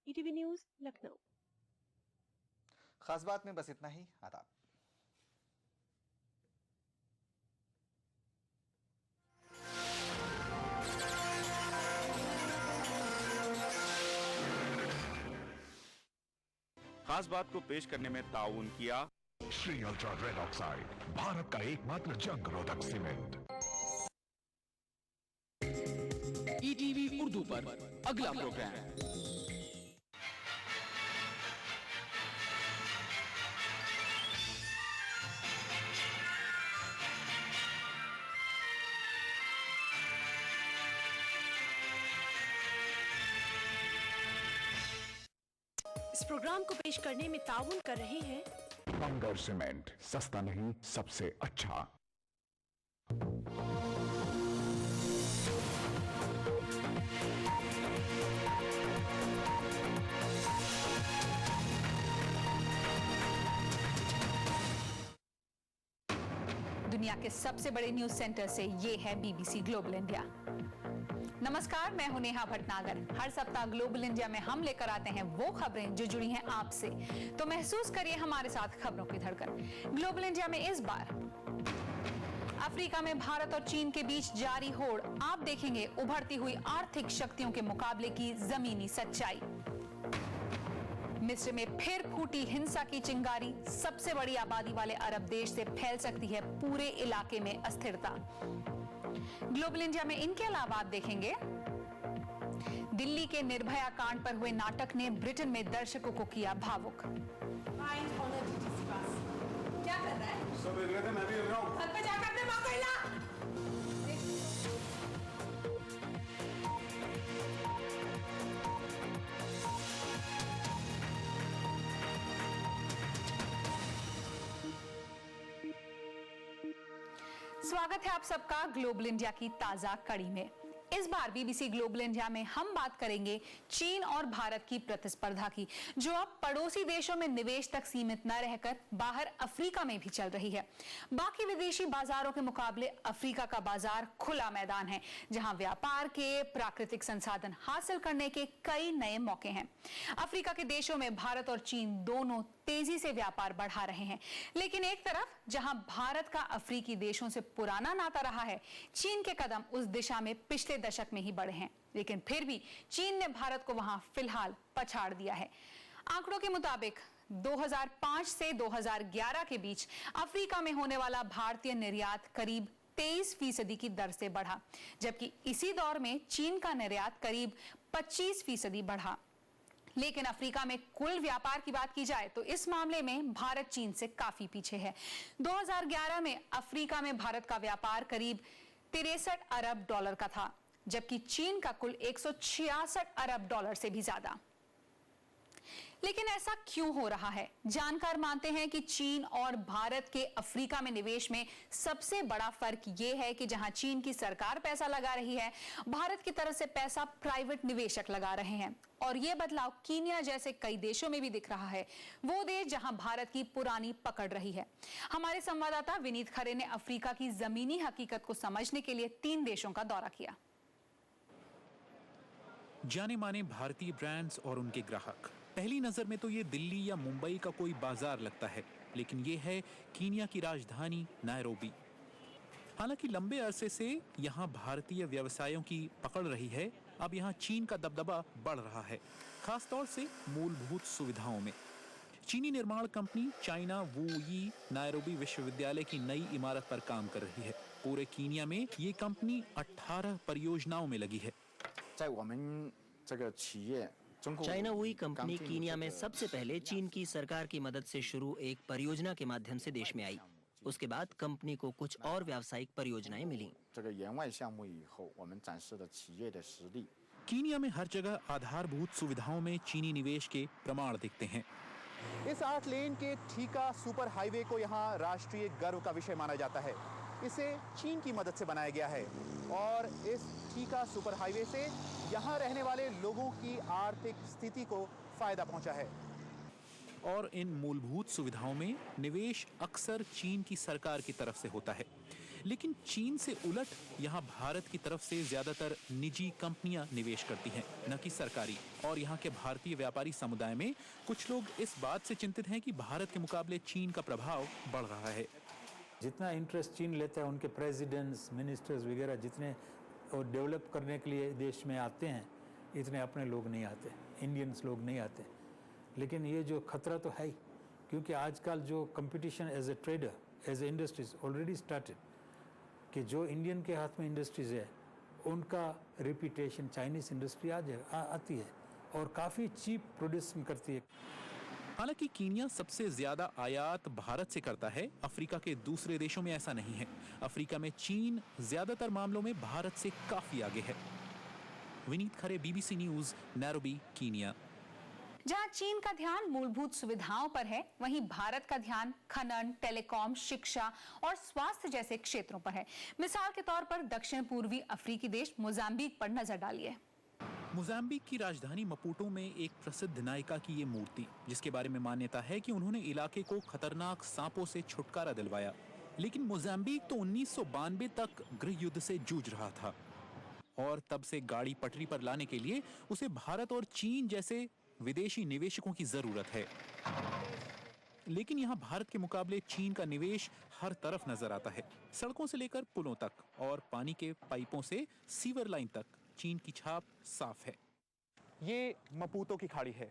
ETV news Lucknow. खास बात में बस इतना ही। आदाब। खास बात को पेश करने में ताउन किया Shri ultra red oxide, Bharat का एकमात्र जंग रोधक सीमेंट। ईटीवी उर्दू पर अगला प्रोग्राम। इस प्रोग्राम को पेश करने में ताउन कर रहे हैं बंगर सीमेंट, सस्ता नहीं सबसे अच्छा। दुनिया के सबसे बड़े न्यूज सेंटर से ये है बीबीसी ग्लोबल इंडिया। नमस्कार, मैं हूं नेहा भटनागर। हर सप्ताह ग्लोबल इंडिया में हम लेकर आते हैं वो खबरें जो जुड़ी हैं आपसे, तो महसूस करिए हमारे साथ खबरों की धड़कन। ग्लोबल इंडिया में इस बार अफ्रीका में भारत और चीन के बीच जारी होड़, आप देखेंगे उभरती हुई आर्थिक शक्तियों के मुकाबले की जमीनी सच्चाई। मिस्र में फिर फूटी हिंसा की चिंगारी, सबसे बड़ी आबादी वाले अरब देश से फैल सकती है पूरे इलाके में अस्थिरता। ग्लोबल इंडिया में इनके अलावा आप देखेंगे दिल्ली के निर्भया कांड पर हुए नाटक ने ब्रिटेन में दर्शकों को किया भावुक। क्या कर रहा है? सब देख रहे थे, मैं भी देख रहा हूं। छत पे जाकर अपने मां को हिला। स्वागत है आप सबका ग्लोबल इंडिया की ताजा कड़ी में। इस बार बीबीसी ग्लोबल इंडिया में हम बात करेंगे चीन और भारत की प्रतिस्पर्धा की, जो अब पड़ोसी देशों में निवेश तक सीमित न रहकर बाहर अफ्रीका में भी चल रही है। बाकी विदेशी बाजारों के मुकाबले अफ्रीका का बाजार खुला मैदान है, जहां व्यापार के, प्राकृतिक संसाधन हासिल करने के कई नए मौके हैं। अफ्रीका के देशों में भारत और चीन दोनों तेजी से व्यापार बढ़ा रहे हैं, लेकिन एक तरफ जहां भारत का अफ्रीकी देशों से पुराना नाता रहा है, चीन के कदम उस दिशा में पिछले दशक में ही बढ़े हैं, लेकिन फिर भी चीन ने भारत को वहां फिलहाल पछाड़ दिया है। आंकड़ों के मुताबिक 2005 से 2011 के बीच अफ्रीका में होने वाला भारतीय निर्यात करीब 23% की दर से बढ़ा, जबकि इसी दौर में चीन का निर्यात करीब 25% बढ़ा। लेकिन अफ्रीका में कुल व्यापार की बात की जाए तो इस मामले में भारत चीन से काफी पीछे है। 2011 में अफ्रीका में भारत का व्यापार करीब 63 अरब डॉलर का था, जबकि चीन का कुल 166 अरब डॉलर से भी ज्यादा। लेकिन ऐसा क्यों हो रहा है? जानकार मानते हैं कि चीन और भारत के अफ्रीका में निवेश में सबसे बड़ा फर्क यह है कि जहां चीन की सरकार पैसा लगा रही है, भारत की तरफ से पैसा प्राइवेट निवेशक लगा रहे हैं। और यह बदलाव कीनिया जैसे कई देशों में भी दिख रहा है, वो देश जहां भारत की पुरानी पकड़ रही है। हमारे संवाददाता विनीत खरे ने अफ्रीका की जमीनी हकीकत को समझने के लिए 3 देशों का दौरा किया। जाने माने भारतीय ब्रांड्स और उनके ग्राहक, पहली नजर में तो ये दिल्ली या मुंबई का कोई बाजार लगता है, लेकिन ये है कीनिया की राजधानी नायरोबी। हालांकि लंबे अरसे से यहाँ भारतीय व्यवसायों की पकड़ रही है, अब यहाँ चीन का दबदबा बढ़ रहा है, खासतौर से मूलभूत सुविधाओं में। चीनी निर्माण कंपनी चाइना वुई नायरोबी विश्वविद्यालय की नई इमारत पर काम कर रही है। पूरे कीनिया में ये कंपनी 18 परियोजनाओं में लगी है। चाइना वुई कंपनी कीनिया में सबसे पहले चीन की सरकार की मदद से शुरू एक परियोजना के माध्यम से देश में आई। उसके बाद कंपनी को कुछ और व्यावसायिक परियोजनाएं मिली। कीनिया में हर जगह आधारभूत सुविधाओं में चीनी निवेश के प्रमाण दिखते हैं। इस 8 लेन के ठीका सुपर हाईवे को यहाँ राष्ट्रीय गर्व का विषय माना जाता है। इसे चीन की मदद से बनाया गया है और इस ठीका सुपर हाईवे से यहाँ रहने वाले लोगों की आर्थिक स्थिति को फायदा पहुंचा है। और इन मूलभूत सुविधाओं में निवेश अक्सर चीन की सरकार की तरफ से होता है। लेकिन चीन से उलट यहाँ भारत की तरफ से ज्यादातर निजी कंपनियां निवेश करती हैं, न कि सरकारी। और यहाँ के भारतीय व्यापारी समुदाय में कुछ लोग इस बात से चिंतित हैं कि भारत के मुकाबले चीन का प्रभाव बढ़ रहा है। जितना इंटरेस्ट चीन लेता है, उनके प्रेसिडेंट्स, मिनिस्टर्स वगैरह जितने और डेवलप करने के लिए देश में आते हैं, इतने अपने लोग नहीं आते, इंडियंस लोग नहीं आते। लेकिन ये जो खतरा तो है ही, क्योंकि आजकल जो competition as a trader, as a industries already started, कि जो इंडियन के हाथ में इंडस्ट्रीज है उनका रिपीटेशन चाइनीज इंडस्ट्री आती है और काफ़ी चीप प्रोड्यूस करती है। हालांकि कीनिया सबसे ज्यादा आयात भारत से करता है, अफ्रीका के दूसरे देशों में ऐसा नहीं है। अफ्रीका में चीन ज्यादातर मामलों में भारत से काफी आगे है। Vineet Khare, BBC news, Nairobi, Kenya. जहां चीन का ध्यान मूलभूत सुविधाओं पर है, वहीं भारत का ध्यान खनन, टेलीकॉम, शिक्षा और स्वास्थ्य जैसे क्षेत्रों पर है। मिसाल के तौर पर दक्षिण पूर्वी अफ्रीकी देश मोजाम्बिक पर नजर डालिए। मोजाम्बिक की राजधानी मपुटो में एक प्रसिद्ध नायिका की ये मूर्ति, जिसके बारे में मान्यता है कि उन्होंने इलाके को खतरनाक सांपों से छुटकारा दिलवाया। लेकिन मोजाम्बिक तो 1992 तक गृह युद्ध से जूझ रहा था और तब से गाड़ी पटरी पर लाने के लिए उसे भारत और चीन जैसे विदेशी निवेशकों की जरूरत है। लेकिन यहाँ भारत के मुकाबले चीन का निवेश हर तरफ नजर आता है। सड़कों से लेकर पुलों तक और पानी के पाइपों से सीवर लाइन तक चीन की छाप साफ है। ये मपूतो की खाड़ी है।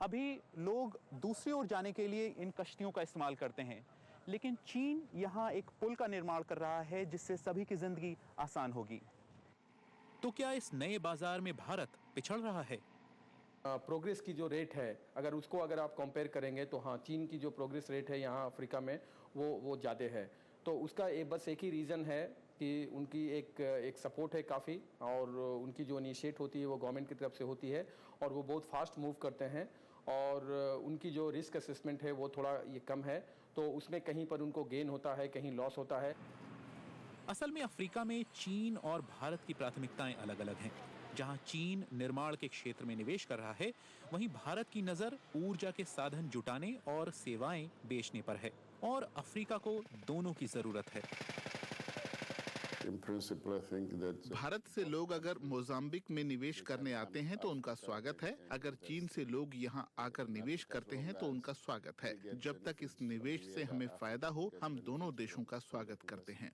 अभी लोग दूसरी ओर जाने के लिए इन कश्तियों का इस्तेमाल करते हैं, लेकिन चीन यहाँ एक पुल का निर्माण कर रहा है जिससे सभी की जिंदगी आसान होगी। तो क्या इस नए बाजार में भारत पिछड़ रहा है? प्रोग्रेस की जो रेट है, अगर आप कंपेयर करेंगे तो हाँ, चीन की जो प्रोग्रेस रेट है यहाँ अफ्रीका में वो ज़्यादा है। तो उसका बस एक ही रीज़न है कि उनकी एक सपोर्ट है काफ़ी, और उनकी जो इनिशिएट होती है वो गवर्नमेंट की तरफ से होती है और वो बहुत फास्ट मूव करते हैं, और उनकी जो रिस्क असेसमेंट है वो थोड़ा ये कम है, तो उसमें कहीं पर उनको गेन होता है, कहीं लॉस होता है। असल में अफ्रीका में चीन और भारत की प्राथमिकताएं अलग अलग हैं। जहां चीन निर्माण के क्षेत्र में निवेश कर रहा है, वहीं भारत की नजर ऊर्जा के साधन जुटाने और सेवाएं बेचने पर है, और अफ्रीका को दोनों की जरूरत है। भारत से लोग अगर मोजाम्बिक में निवेश करने आते हैं तो उनका स्वागत है। अगर चीन से लोग यहाँ आकर निवेश करते हैं तो उनका स्वागत है। जब तक इस निवेश से हमें फायदा हो, हम दोनों देशों का स्वागत करते हैं।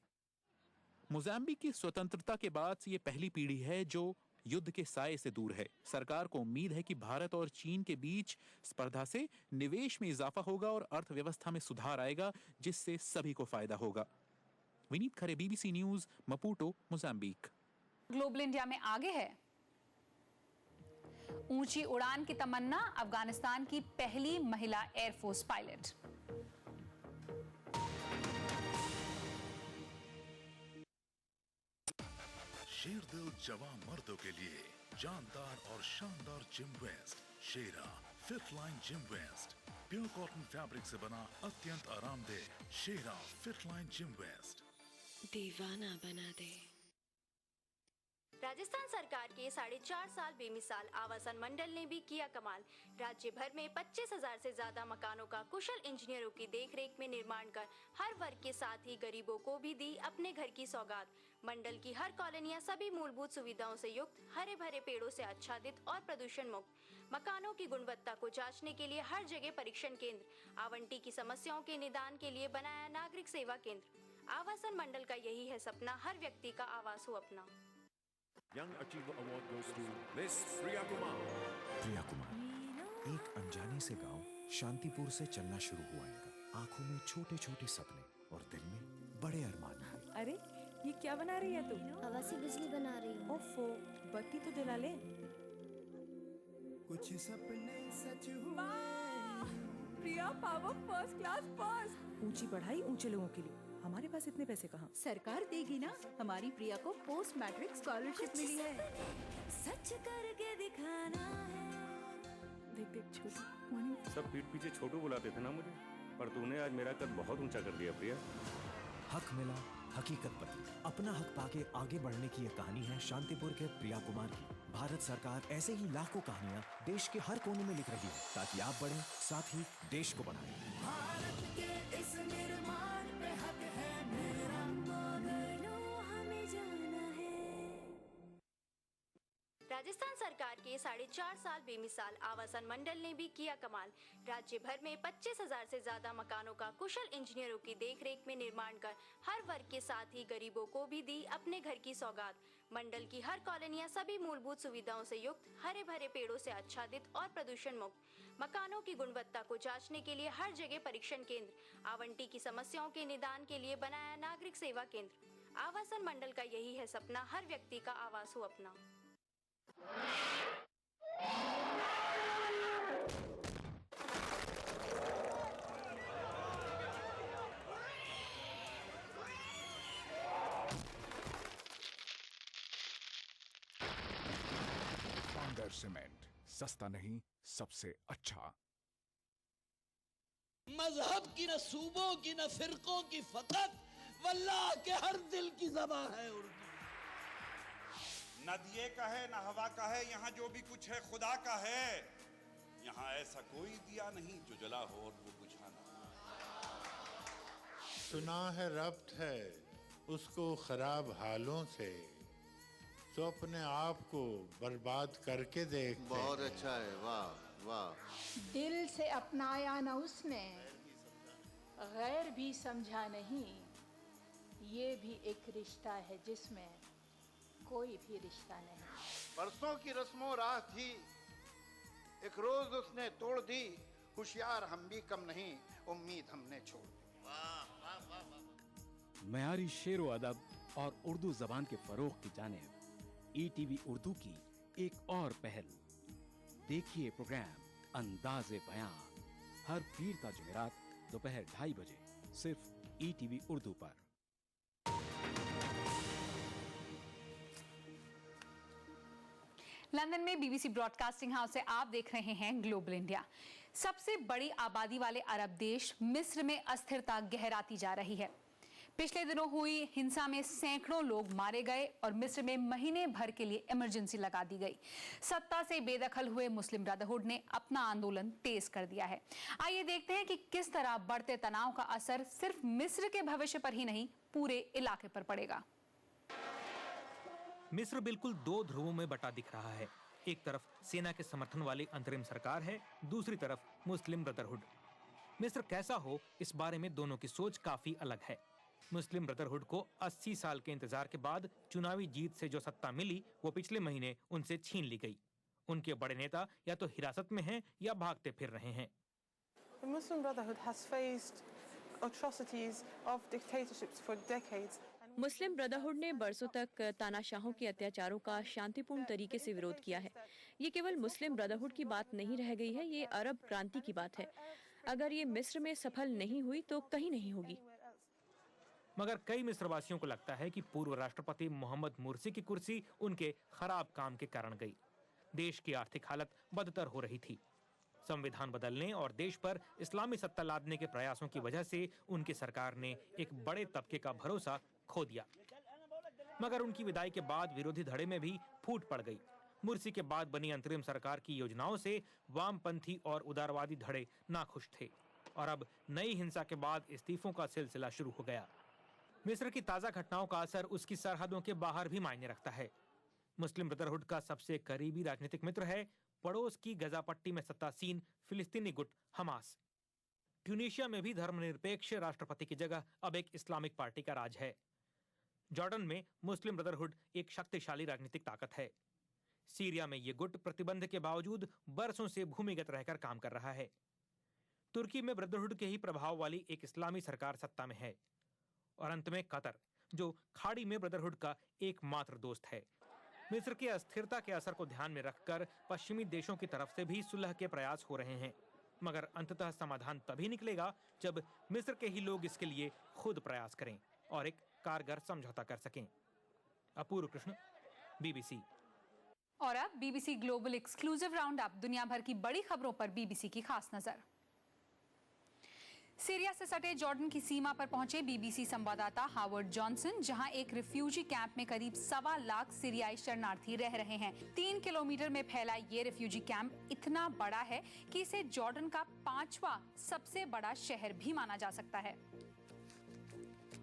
मोजाम्बिक की स्वतंत्रता के बाद से ये पहली पीढ़ी है जो युद्ध के साये से दूर है। सरकार को उम्मीद है कि भारत और चीन के बीच स्पर्धा से निवेश में इजाफा होगा और अर्थव्यवस्था में सुधार आएगा, जिससे सभी को फायदा होगा। Vineet Khare, BBC news, Maputo, Mozambique. Global India में आगे है। ऊंची उड़ान की तमन्ना, अफगानिस्तान की पहली महिला एयरफोर्स पायलट। शेरदिल जवान मर्दों के लिए जानदार और शानदार gym vest, Shera fit line gym vest, pure cotton fabric से बना अत्यंत आरामदेह Shera fit line gym vest दीवाना बना दे। राजस्थान सरकार के 4.5 साल बेमिसाल आवासन मंडल ने भी किया कमाल। राज्य भर में 25,000 से ज्यादा मकानों का कुशल इंजीनियरों की देखरेख में निर्माण कर हर वर्ग के साथ ही गरीबों को भी दी अपने घर की सौगात। मंडल की हर कॉलोनियां सभी मूलभूत सुविधाओं से युक्त, हरे भरे पेड़ों से आच्छादित और प्रदूषण मुक्त। मकानों की गुणवत्ता को जांचने के लिए हर जगह परीक्षण केंद्र, आवंटी की समस्याओं के निदान के लिए बनाया नागरिक सेवा केंद्र। आवासन मंडल का यही है सपना, हर व्यक्ति का आवास हो अपना। Young Achiever Award goes to Miss Priya Kumar. प्रिया कुमार, एक अनजाने से गांव शांतिपुर से चलना शुरू हुआ इनका। आंखों में छोटे छोटे सपने और दिल में बड़े अरमान। अरे ये क्या बना रही है तू? हवा से बिजली बना रही हूँ। ओफो, बत्ती तो जला ले। कुछ सपने सच हुए। प्रिया पावर फर्स्ट क्लास पास। ऊंची पढ़ाई ऊंचे लोगों के लिए, हमारे पास इतने पैसे कहाँ? सरकार देगी ना। हमारी प्रिया को पोस्ट मैट्रिक स्कॉलरशिप मिली है। सच करके दिखाना है। देख देख छोटू। सब पीठ पीछे छोटू बुलाते थे ना मुझे, पर तूने आज मेरा कद बहुत ऊंचा कर दिया प्रिया। हक मिला, हकीकत बदली। अपना हक पाके आगे बढ़ने की यह कहानी है शांतिपुर के प्रिया कुमार की। भारत सरकार ऐसे ही लाखों कहानियां देश के हर कोने में लिख रही है, ताकि आप बढ़ें, साथ ही देश को बढ़ाएं। भारत के इस निर्माण पे हक है मेरा, राजस्थान सरकार के 4.5 साल बेमिसाल आवासन मंडल ने भी किया कमाल। राज्य भर में 25,000 से ज्यादा मकानों का कुशल इंजीनियरों की देखरेख में निर्माण कर हर वर्ग के साथ ही गरीबों को भी दी अपने घर की सौगात। मंडल की हर कॉलोनियां सभी मूलभूत सुविधाओं से युक्त, हरे भरे पेड़ों से आच्छादित और प्रदूषण मुक्त। मकानों की गुणवत्ता को जांचने के लिए हर जगह परीक्षण केंद्र, आवंटी की समस्याओं के निदान के लिए बनाया नागरिक सेवा केंद्र। आवासन मंडल का यही है सपना, हर व्यक्ति का आवास हो अपना। पांडर सीमेंट, सस्ता नहीं सबसे अच्छा। मजहब की न सूबों की न फिरकों की फकत वल्लाह के हर दिल की ज़बान है उर्दू। न दिए का है न हवा का है, यहाँ जो भी कुछ है खुदा का है। यहाँ ऐसा कोई दिया नहीं जो जला हो और वो बुझा ना। सुना है रब्त है उसको खराब हालों से, तो अपने आप को बर्बाद करके देखते। बहुत अच्छा है, वाह वाह। दिल से अपनाया न उसने, गैर भी समझा नहीं। ये भी एक रिश्ता है जिसमें कोई भी रिश्ता नहीं। बरसों की रस्मों राह थी, एक रोज उसने तोड़ दी। होशियार हम भी कम नहीं, उम्मीद हमने छोड़ दी। मयारी शेरो अदब और उर्दू जबान के फरोग की जानिब ETV उर्दू की एक और पहल। देखिए प्रोग्राम अंदाज़े बयां हर पीर ता जुमेरात दोपहर 2:30 बजे सिर्फ ETV उर्दू पर। लंदन में BBC ब्रॉडकास्टिंग हाउस से आप देख रहे हैं ग्लोबल इंडिया। सबसे बड़ी आबादी वाले अरब देश मिस्र में अस्थिरता गहराती जा रही है। पिछले दिनों हुई हिंसा में सैकड़ों लोग मारे गए और मिस्र में महीने भर के लिए इमरजेंसी लगा दी गई। सत्ता से बेदखल हुए मुस्लिम ब्रदरहुड ने अपना आंदोलन तेज कर दिया है। आइए देखते हैं कि किस तरह बढ़ते तनाव का असर सिर्फ मिस्र के भविष्य पर ही नहीं, पूरे इलाके पर पड़ेगा। मिस्र बिल्कुल दो ध्रुवों में बटा दिख रहा है। एक तरफ सेना के समर्थन वाली अंतरिम सरकार है, दूसरी तरफ मुस्लिम ब्रदरहुड। मिस्र कैसा हो, इस बारे में दोनों की सोच काफी अलग है। मुस्लिम ब्रदरहुड को 80 साल के इंतजार के बाद चुनावी जीत से जो सत्ता मिली, वो पिछले महीने उनसे छीन ली गई। उनके बड़े नेता या तो हिरासत में हैं या भागते फिर रहे हैं। The Muslim Brotherhood has faced atrocities of dictatorships for decades. Muslim brotherhood ने बरसों तक तानाशाहों के अत्याचारों का शांतिपूर्ण तरीके से विरोध किया है। ये केवल मुस्लिम ब्रदरहुड की बात नहीं रह गई है, ये अरब क्रांति की बात है। अगर ये मिस्र में सफल नहीं हुई तो कहीं नहीं होगी। मगर कई मिस्रवासियों को लगता है कि पूर्व राष्ट्रपति मोहम्मद मुर्सी की कुर्सी उनके खराब काम के कारण गई। देश की आर्थिक हालत बदतर हो रही थी। संविधान बदलने और देश पर इस्लामी सत्ता लादने के प्रयासों की वजह से उनकी सरकार ने एक बड़े तबके का भरोसा खो दिया। मगर उनकी विदाई के बाद विरोधी धड़े में भी फूट पड़ गई। मुर्सी के बाद बनी अंतरिम सरकार की योजनाओं से वामपंथी और उदारवादी धड़े नाखुश थे और अब नई हिंसा के बाद इस्तीफों का सिलसिला शुरू हो गया। मिस्र की ताजा घटनाओं का असर उसकी सरहदों के बाहर भी मायने रखता है। मुस्लिम ब्रदरहुड का सबसे करीबी राजनीतिक मित्र है पड़ोस की गजा पट्टी में सत्तासीन फिलिस्तीनी गुट हमास। ट्यूनीशिया में भी धर्मनिरपेक्ष राष्ट्रपति की जगह अब एक इस्लामिक पार्टी का राज है। जॉर्डन में मुस्लिम ब्रदरहुड एक शक्तिशाली राजनीतिक ताकत है। सीरिया में ये गुट प्रतिबंध के बावजूद बरसों से भूमिगत रहकर काम कर रहा है। तुर्की में ब्रदरहुड के ही प्रभाव वाली एक इस्लामी सरकार सत्ता में है। और अंत में कतर, जो खाड़ी में ब्रदरहुड का एकमात्र दोस्त है। मिस्र की अस्थिरता के असर को ध्यान में रखकर पश्चिमी देशों की तरफ से भी सुलह के प्रयास हो रहे हैं, मगर अंततः समाधान तभी निकलेगा जब मिस्र के ही लोग इसके लिए खुद प्रयास करें और एक कारगर समझौता कर सकें। अपूर्व कृष्ण, BBC। और अब BBC global exclusive round up, दुनिया भर की बड़ी खबरों पर BBC की खास नजर। सीरिया से सटे जॉर्डन की सीमा पर पहुंचे BBC संवाददाता हावर्ड जॉनसन, जहां एक रिफ्यूजी कैंप में करीब 1.25 लाख सीरियाई शरणार्थी रह रहे हैं। 3 किलोमीटर में फैला ये रिफ्यूजी कैंप इतना बड़ा है कि इसे जॉर्डन का 5वां सबसे बड़ा शहर भी माना जा सकता है।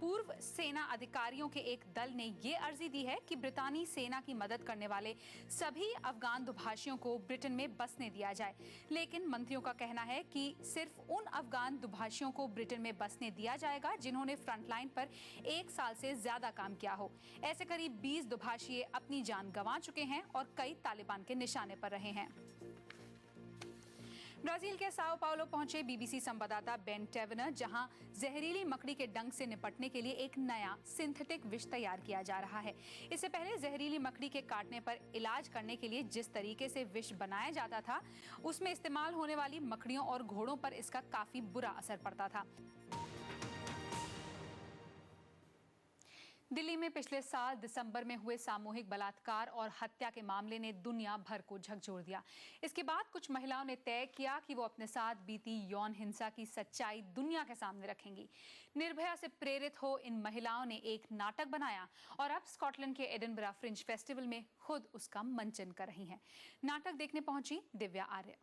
पूर्व सेना अधिकारियों के एक दल ने ये अर्जी दी है कि ब्रितानी सेना की मदद करने वाले सभी अफगान दुभाषियों को ब्रिटेन में बसने दिया जाए। लेकिन मंत्रियों का कहना है कि सिर्फ उन अफगान दुभाषियों को ब्रिटेन में बसने दिया जाएगा जिन्होंने फ्रंटलाइन पर 1 साल से ज्यादा काम किया हो। ऐसे करीब 20 दुभाषिए अपनी जान गंवा चुके हैं और कई तालिबान के निशाने पर रहे हैं। ब्राजील के साओ पाउलो पहुंचे बीबीसी संवाददाता बेन टेवनर, जहां जहरीली मकड़ी के डंक से निपटने के लिए एक नया सिंथेटिक विष तैयार किया जा रहा है। इससे पहले जहरीली मकड़ी के काटने पर इलाज करने के लिए जिस तरीके से विष बनाया जाता था, उसमें इस्तेमाल होने वाली मकड़ियों और घोड़ों पर इसका काफी बुरा असर पड़ता था। दिल्ली में पिछले साल दिसंबर में हुए सामूहिक बलात्कार और हत्या के मामले ने दुनिया भर को झकझोर दिया। इसके बाद कुछ महिलाओं ने तय किया कि वो अपने साथ बीती यौन हिंसा की सच्चाई दुनिया के सामने रखेंगी। निर्भया से प्रेरित हो इन महिलाओं ने एक नाटक बनाया और अब स्कॉटलैंड के एडिनबरा फ्रिंज फेस्टिवल में खुद उसका मंचन कर रही हैं। नाटक देखने पहुंची दिव्या आर्य।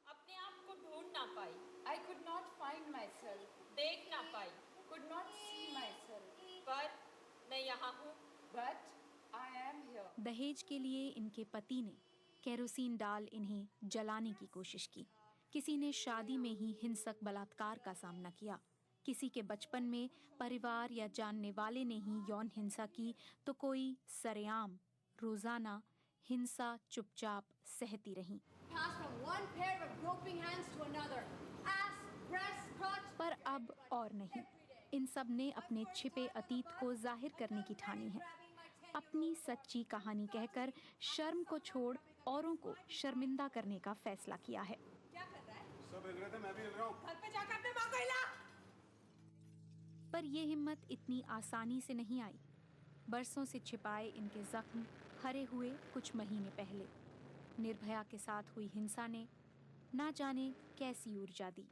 अपने आप को ढूंढ ना पाई, I could not find myself, देख ना पाई, could not see myself, पर मैं यहाँ हूँ, but I am here। दहेज के लिए इनके पति ने केरोसिन डाल इन्हें जलाने की कोशिश की। किसी ने शादी में ही हिंसक बलात्कार का सामना किया। किसी के बचपन में परिवार या जानने वाले ने ही यौन हिंसा की, तो कोई सरेआम रोजाना हिंसा चुपचाप सहती रहीं। पर अब और नहीं। इन सब ने अपने छिपे अतीत को जाहिर करने की ठानी है। अपनी सच्ची कहानी कहकर शर्म को छोड़ औरों को शर्मिंदा करने का फैसला किया है। क्या कर रहा है? सब हिल रहे थे, मैं भी हिल रहा हूँ। घर पे जाकर अपने माँ को हिला। पर यह हिम्मत इतनी आसानी से नहीं आई। बरसों से छिपाए इनके जख्म हरे हुए कुछ महीने पहले निर्भया के साथ हुई हिंसा ने ना जाने कैसी ऊर्जा दी।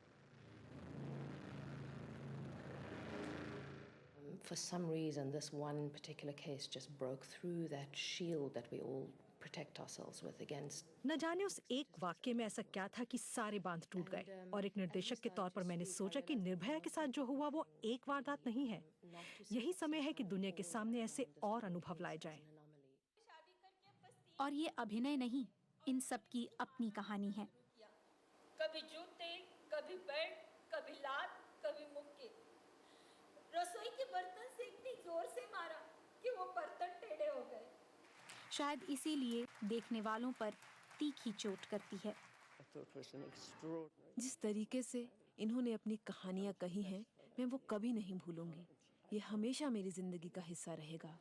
For some reason, this one particular case just broke through that shield that we all protect ourselves with against. न जाने उस एक वाक्य में ऐसा क्या था कि सारे बांध टूट गए। और एक निर्देशक के तौर पर मैंने सोचा कि निर्भया के साथ जो हुआ वो एक वारदात नहीं है। यही समय है कि दुनिया के सामने ऐसे और अनुभव लाए जाएं। और ये अभिनय नहीं, इन सब की अपनी कहानी है। कभी जूते, कभी बेल्ट, कभी लात, कभी मुक्के। रसोई के बर्तन से इतनी जोर से मारा कि वो बर्तन टेढ़े हो गए। शायद इसीलिए देखने वालों पर तीखी चोट करती है। जिस तरीके से इन्होंने अपनी कहानियां कही हैं, मैं वो कभी नहीं भूलूंगी। ये हमेशा मेरी जिंदगी का हिस्सा रहेगा।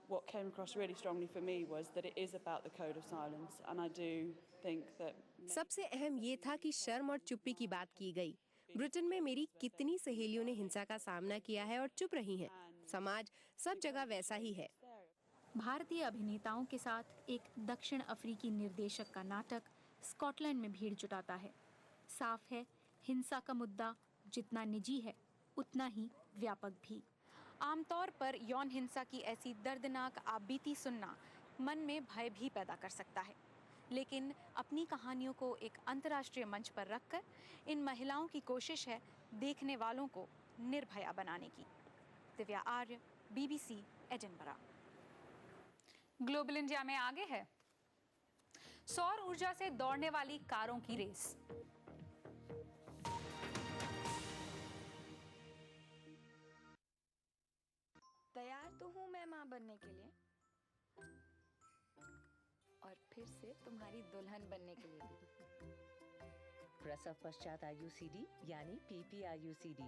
What came across really strongly for me was that it is about the code of silence, and I do think that सबसे अहम ये था कि शर्म और चुप्पी की बात की गई। ब्रिटेन में मेरी कितनी सहेलियों ने हिंसा का सामना किया है और चुप रही हैं। समाज सब जगह वैसा ही है। भारतीय अभिनेताओं के साथ एक दक्षिण अफ्रीकी निर्देशक का नाटक स्कॉटलैंड में भीड़ जुटाता है। साफ है, हिंसा का मुद्दा जितना निजी है उतना ही व्यापक भी। आमतौर पर यौन हिंसा की ऐसी दर्दनाक आपबीती सुनना मन में भय भी पैदा कर सकता है, लेकिन अपनी कहानियों को एक अंतर्राष्ट्रीय मंच पर रखकर इन महिलाओं की कोशिश है देखने वालों को निर्भया बनाने की। दिव्या आर्य, बीबीसी, एडिनबरा। ग्लोबल इंडिया में आगे है सौर ऊर्जा से दौड़ने वाली कारों की रेस। तैयार तो हूँ मैं माँ बनने के लिए, और फिर से तुम्हारी दुल्हन बनने के लिए भी। प्रसव पश्चात IUCD यानी PPIUCD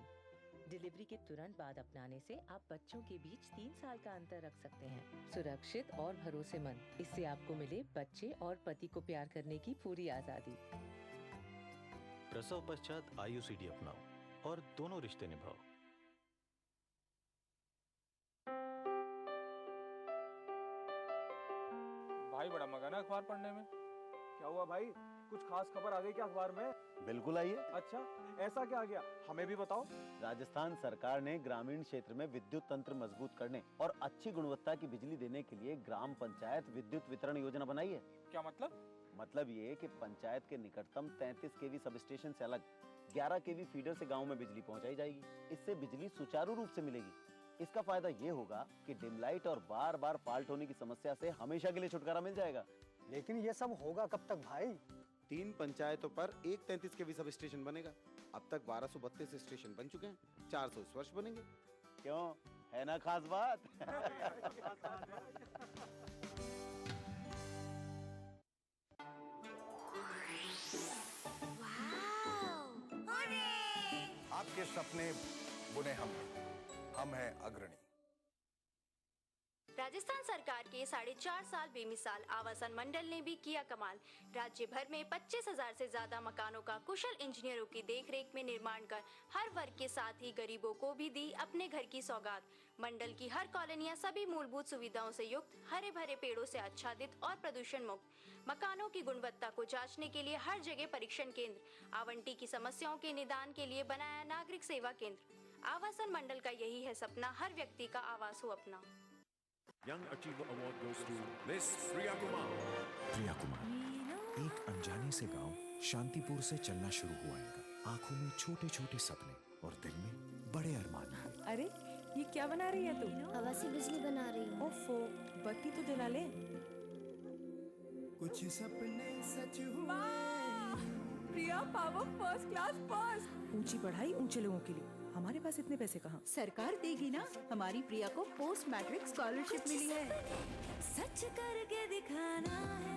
डिलीवरी के तुरंत बाद अपनाने से आप बच्चों के बीच 3 साल का अंतर रख सकते हैं। सुरक्षित और भरोसेमंद। इससे आपको मिले बच्चे और पति को प्यार करने की पूरी आजादी। प्रसव पश्चात IUCD अपनाओ और दोनों रिश्ते निभाओ। भाई बड़ा मगन है अखबार पढ़ने में। क्या हुआ भाई, कुछ खास खबर आ गई क्या अखबार में? बिल्कुल आई है। अच्छा, ऐसा क्या आ गया, हमें भी बताओ। राजस्थान सरकार ने ग्रामीण क्षेत्र में विद्युत तंत्र मजबूत करने और अच्छी गुणवत्ता की बिजली देने के लिए ग्राम पंचायत विद्युत वितरण योजना बनाई है। क्या मतलब? मतलब ये कि पंचायत के निकटतम 33 kV सब स्टेशन से अलग 11 kV फीडर से गांव में बिजली पहुंचाई जाएगी। इससे बिजली सुचारू रूप से मिलेगी। इसका फायदा ये होगा कि डिम लाइट और बार बार फॉल्ट होने की समस्या से हमेशा के लिए छुटकारा मिल जाएगा। लेकिन ये सब होगा कब तक भाई? 3 पंचायतों पर एक 33 kV सब स्टेशन बनेगा। अब तक 1232 स्टेशन बन चुके हैं, 400 इस वर्ष बनेंगे। क्यों, है ना खास बात? आपके सपने बुने हम हैं अग्रणी। राजस्थान सरकार के 4.5 साल बेमिसाल आवासन मंडल ने भी किया कमाल। राज्य भर में 25,000 से ज्यादा मकानों का कुशल इंजीनियरों की देखरेख में निर्माण कर हर वर्ग के साथ ही गरीबों को भी दी अपने घर की सौगात। मंडल की हर कॉलोनियां सभी मूलभूत सुविधाओं से युक्त, हरे भरे पेड़ों से आच्छादित और प्रदूषण मुक्त। मकानों की गुणवत्ता को जांचने के लिए हर जगह परीक्षण केंद्र, आवंटी की समस्याओं के निदान के लिए बनाया नागरिक सेवा केंद्र। आवासन मंडल का यही है सपना, हर व्यक्ति का आवास हो अपना। Young Achiever Award goes to Miss Priya Kumar. प्रिया कुमार, एक अनजाने से गांव शांतिपुर से चलना शुरू हुआ इनका। आंखों में छोटे छोटे सपने और दिल में बड़े अरमान। अरे ये क्या बना रही है तू? हवा से बिजली बना रही हूँ। ओफो, बत्ती तो जला ले। कुछ सपने सच हुए। प्रिया पावर फर्स्ट क्लास पास। ऊंची पढ़ाई ऊंचे लोगों के लिए, हमारे पास इतने पैसे कहाँ? सरकार देगी ना। हमारी प्रिया को पोस्ट मैट्रिक स्कॉलरशिप मिली है। सच करके दिखाना है।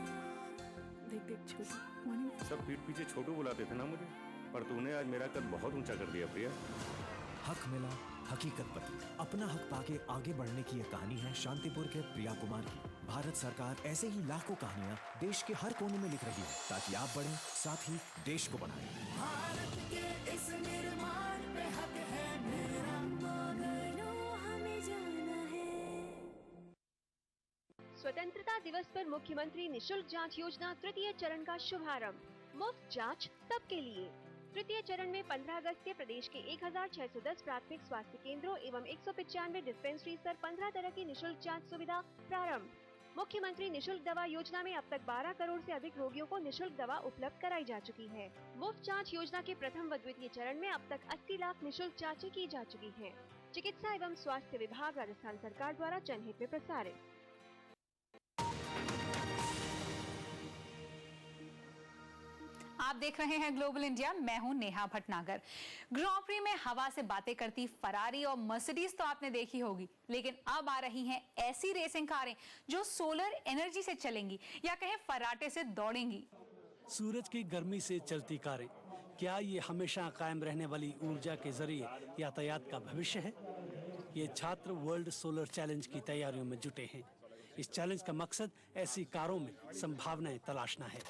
देख देख छोटू। सब पीठ पीछे छोटू बुलाते थे ना मुझे, पर तूने आज मेरा कद बहुत ऊंचा कर दिया प्रिया। हक मिला, हकीकत बदली। अपना हक पाके आगे बढ़ने की ये कहानी है शांतिपुर के प्रिया कुमार की। भारत सरकार ऐसे ही लाखों कहानियां देश के हर कोने में लिख रही है ताकि आप बढ़ें, साथ ही देश को बढ़ाएं। भारत के इस निर्माण पे हक है मेरा, मगर हमें जाना है। स्वतंत्रता दिवस पर मुख्यमंत्री निशुल्क जांच योजना तृतीय चरण का शुभारंभ। मुफ्त जांच सबके लिए। तृतीय चरण में 15 अगस्त से प्रदेश के 1610 प्राथमिक स्वास्थ्य केंद्रों एवं 195 डिस्पेंसरीज पर 15 तरह की निशुल्क जांच सुविधा प्रारंभ। मुख्यमंत्री निशुल्क दवा योजना में अब तक 12 करोड़ से अधिक रोगियों को निशुल्क दवा उपलब्ध कराई जा चुकी है। मुफ्त जांच योजना के प्रथम व द्वितीय चरण में अब तक 80 लाख निशुल्क जांचें की जा चुकी हैं। चिकित्सा एवं स्वास्थ्य विभाग राजस्थान सरकार द्वारा जनहित में प्रसारित। आप देख रहे हैं ग्लोबल इंडिया, मैं हूं नेहा भटनागर। ग्रां प्री में हवा से बातें करती फरारी और मर्सिडीज तो आपने देखी होगी, लेकिन अब आ रही हैं ऐसी रेसिंग कारें जो सोलर एनर्जी से चलेंगी या कहें फर्राटे से दौड़ेंगी। सूरज की गर्मी से चलती कारें, क्या ये हमेशा कायम रहने वाली ऊर्जा के जरिए यातायात का भविष्य है? ये छात्र वर्ल्ड सोलर चैलेंज की तैयारियों में जुटे हैं। इस चैलेंज का मकसद ऐसी कारों में संभावनाएं तलाशना है।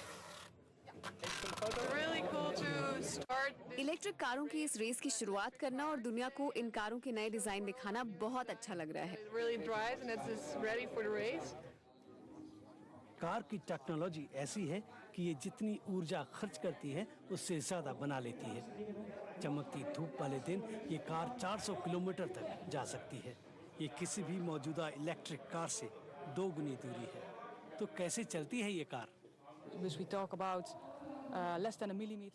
इलेक्ट्रिक कारों की इस रेस की शुरुआत करना और दुनिया को इन कारों के नए डिजाइन दिखाना बहुत अच्छा लग रहा है। कार की टेक्नोलॉजी ऐसी है कि ये जितनी ऊर्जा खर्च करती है उससे ज्यादा बना लेती है। चमकती धूप वाले दिन ये कार 400 किलोमीटर तक जा सकती है। ये किसी भी मौजूदा इलेक्ट्रिक कार से 2 गुनी दूरी है। तो कैसे चलती है ये कार?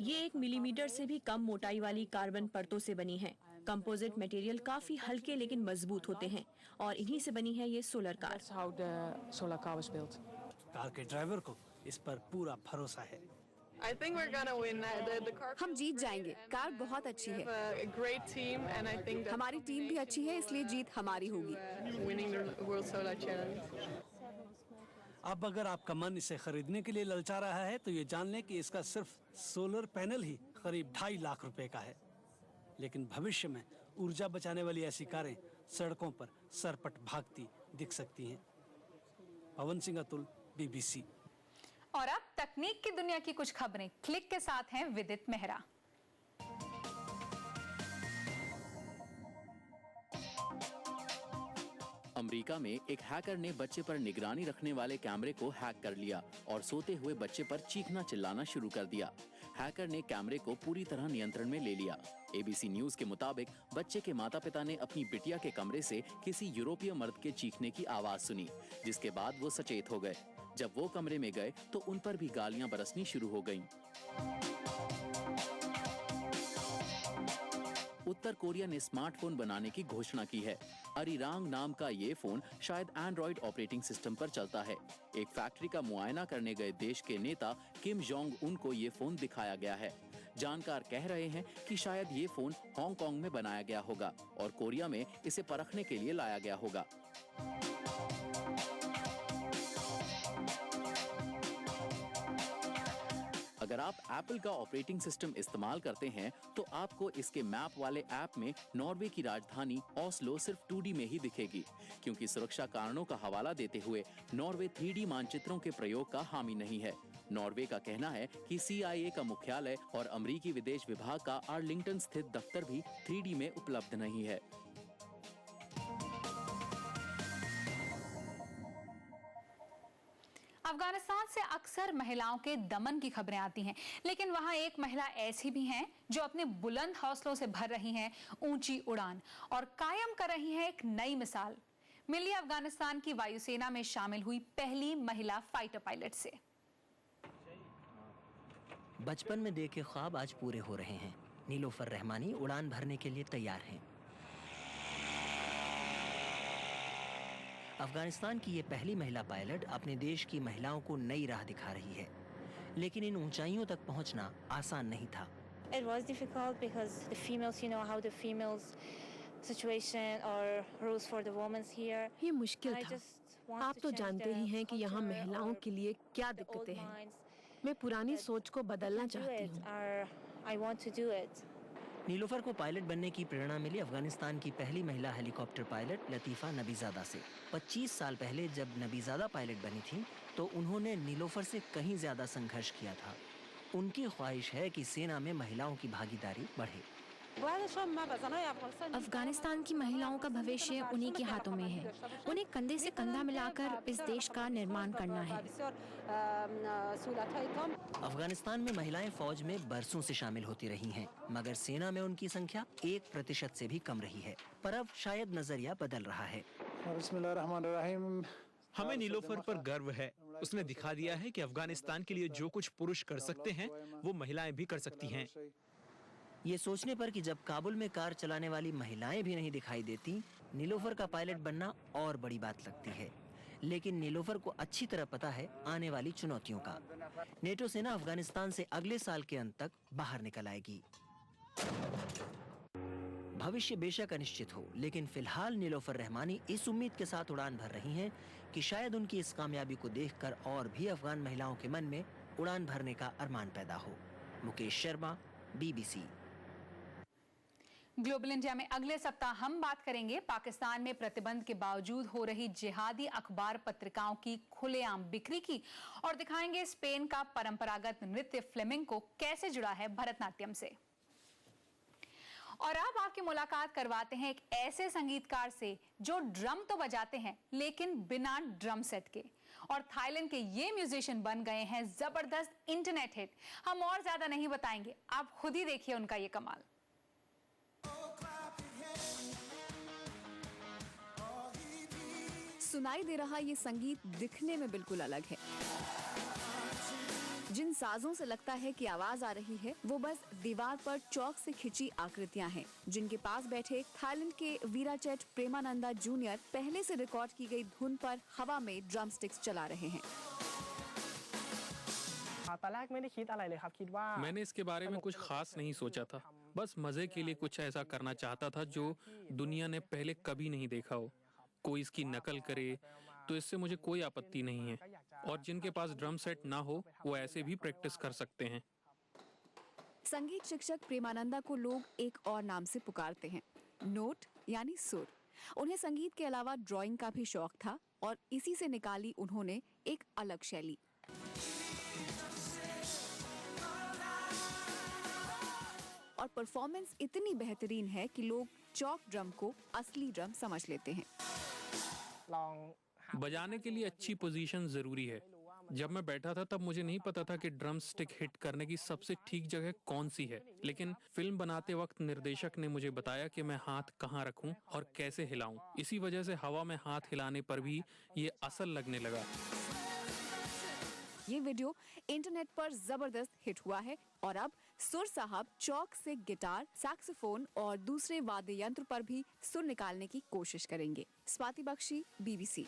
ये 1 मिलीमीटर से भी कम मोटाई वाली कार्बन परतों से बनी है। कंपोजिट मटेरियल काफी हल्के लेकिन मजबूत होते हैं और इन्हीं से बनी है ये सोलर कार। कार के ड्राइवर को इस पर पूरा भरोसा है। हम जीत जाएंगे। कार बहुत अच्छी है। हमारी टीम भी अच्छी है, इसलिए जीत हमारी होगी। अब अगर आपका मन इसे खरीदने के लिए ललचा रहा है तो ये जान लें कि इसका सिर्फ सोलर पैनल ही करीब 2.5 लाख रुपए का है। लेकिन भविष्य में ऊर्जा बचाने वाली ऐसी कारें सड़कों पर सरपट भागती दिख सकती हैं। पवन सिंह अतुल, BBC। और अब तकनीक की दुनिया की कुछ खबरें क्लिक के साथ हैं विदित मेहरा। अमेरिका में एक हैकर ने बच्चे पर निगरानी रखने वाले कैमरे को हैक कर लिया और सोते हुए बच्चे पर चीखना चिल्लाना शुरू कर दिया। हैकर ने कैमरे को पूरी तरह नियंत्रण में ले लिया। ABC न्यूज के मुताबिक बच्चे के माता पिता ने अपनी बिटिया के कमरे से किसी यूरोपीय मर्द के चीखने की आवाज सुनी, जिसके बाद वो सचेत हो गए। जब वो कमरे में गए तो उन पर भी गालियां बरसनी शुरू हो गईं। उत्तर कोरिया ने स्मार्टफोन बनाने की घोषणा की है। अरिरांग नाम का ये फोन शायद एंड्रॉइड ऑपरेटिंग सिस्टम पर चलता है। एक फैक्ट्री का मुआयना करने गए देश के नेता किम जोंग उन को ये फोन दिखाया गया है। जानकार कह रहे हैं कि शायद ये फोन हांगकांग में बनाया गया होगा और कोरिया में इसे परखने के लिए लाया गया होगा। अगर आप एप्पल का ऑपरेटिंग सिस्टम इस्तेमाल करते हैं तो आपको इसके मैप वाले ऐप में नॉर्वे की राजधानी ओस्लो सिर्फ 2D में ही दिखेगी, क्योंकि सुरक्षा कारणों का हवाला देते हुए नॉर्वे 3D मानचित्रों के प्रयोग का हामी नहीं है। नॉर्वे का कहना है कि CIA का मुख्यालय और अमेरिकी विदेश विभाग का आर्लिंगटन स्थित दफ्तर भी 3D में उपलब्ध नहीं है। अफगानिस्तान से अक्सर महिलाओं के दमन की खबरें आती हैं, लेकिन वहां एक महिला ऐसी भी हैं जो अपने बुलंद हौसलों से भर रही हैं ऊंची उड़ान और कायम कर रही हैं एक नई मिसाल। मिली अफगानिस्तान की वायुसेना में शामिल हुई पहली महिला फाइटर पायलट से। बचपन में देखे ख्वाब आज पूरे हो रहे हैं। नीलोफर रहमानी उड़ान भरने के लिए तैयार हैं। अफगानिस्तान की ये पहली महिला पायलट अपने देश की महिलाओं को नई राह दिखा रही है, लेकिन इन ऊंचाइयों तक पहुंचना आसान नहीं था। It was difficult because the females, you know how the females situation or rules for the women here. ये मुश्किल था। आप तो जानते ही हैं कि यहाँ महिलाओं के लिए क्या दिक्कतें हैं। मैं पुरानी सोच को बदलना चाहती हूँ। नीलोफर को पायलट बनने की प्रेरणा मिली अफगानिस्तान की पहली महिला हेलीकॉप्टर पायलट लतीफ़ा नबीज़ादा से। 25 साल पहले जब नबीज़ादा पायलट बनी थी तो उन्होंने नीलोफर से कहीं ज्यादा संघर्ष किया था। उनकी ख्वाहिश है कि सेना में महिलाओं की भागीदारी बढ़े। अफगानिस्तान की महिलाओं का भविष्य उन्हीं के हाथों में है। उन्हें कंधे से कंधा मिलाकर इस देश का निर्माण करना है। अफगानिस्तान में महिलाएं फौज में बरसों से शामिल होती रही हैं, मगर सेना में उनकी संख्या 1% से भी कम रही है। पर अब शायद नजरिया बदल रहा है। हमें नीलोफर पर गर्व है। उसने दिखा दिया है कि अफगानिस्तान के लिए जो कुछ पुरुष कर सकते हैं वो महिलाएं भी कर सकती हैं। ये सोचने पर कि जब काबुल में कार चलाने वाली महिलाएं भी नहीं दिखाई देती, नीलोफर का पायलट बनना और बड़ी बात लगती है। लेकिन नीलोफर को अच्छी तरह पता है आने वाली चुनौतियों का। नेटो सेना अफगानिस्तान से अगले साल के अंत तक बाहर निकल आएगी। भविष्य बेशक अनिश्चित हो, लेकिन फिलहाल नीलोफर रहमानी इस उम्मीद के साथ उड़ान भर रही हैं कि शायद उनकी इस कामयाबी को देखकर और भी अफगान महिलाओं के मन में उड़ान भरने का अरमान पैदा हो। Mukesh Sharma, BBC। Global India में अगले सप्ताह हम बात करेंगे पाकिस्तान में प्रतिबंध के बावजूद हो रही जिहादी अखबार पत्रिकाओं की खुलेआम बिक्री की और दिखाएंगे स्पेन का परंपरागत नृत्य फ्लेमिंको कैसे जुड़ा है भरतनाट्यम से। और अब आपकी मुलाकात करवाते हैं एक ऐसे संगीतकार से जो ड्रम तो बजाते हैं लेकिन बिना ड्रम सेट के, और थाईलैंड के ये म्यूजिशियन बन गए हैं जबरदस्त इंटरनेट हिट। हम और ज्यादा नहीं बताएंगे, आप खुद ही देखिए उनका ये कमाल। सुनाई दे रहा ये संगीत दिखने में बिल्कुल अलग है। जिन साजों से लगता है कि आवाज आ रही है वो बस दीवार पर चौक से खिंची आकृतियां हैं, जिनके पास बैठे थाईलैंड के वीराचेट प्रेमानंदा जूनियर पहले से रिकॉर्ड की गई धुन पर हवा में ड्रम स्टिक्स चला रहे हैं। मैंने इसके बारे में कुछ खास नहीं सोचा था, बस मजे के लिए कुछ ऐसा करना चाहता था जो दुनिया ने पहले कभी नहीं देखा हो। कोई इसकी नकल करे तो इससे मुझे कोई आपत्ति नहीं है, और जिनके पास ड्रम सेट ना हो वो ऐसे भी प्रैक्टिस कर सकते हैं। संगीत शिक्षक प्रेमानंदा को लोग एक और नाम से पुकारते हैं, नोट यानी सुर। उन्हें संगीत के अलावा ड्राइंग का भी शौक था और इसी से निकाली उन्होंने एक अलग शैली। और परफॉर्मेंस इतनी बेहतरीन है कि लोग चौक ड्रम को असली ड्रम समझ लेते हैं। बजाने के लिए अच्छी पोजीशन जरूरी है। जब मैं बैठा था तब मुझे नहीं पता था कि ड्रम स्टिक हिट करने की सबसे ठीक जगह कौन सी है, लेकिन फिल्म बनाते वक्त निर्देशक ने मुझे बताया कि मैं हाथ कहाँ रखूं और कैसे हिलाऊं। इसी वजह से हवा में हाथ हिलाने पर भी ये असल लगने लगा। ये वीडियो इंटरनेट पर जबरदस्त हिट हुआ है और अब सुर साहब चौक से गिटार, सैक्सोफोन और दूसरे वाद्य यंत्र पर भी सुर निकालने की कोशिश करेंगे। स्वाति बख्शी, BBC।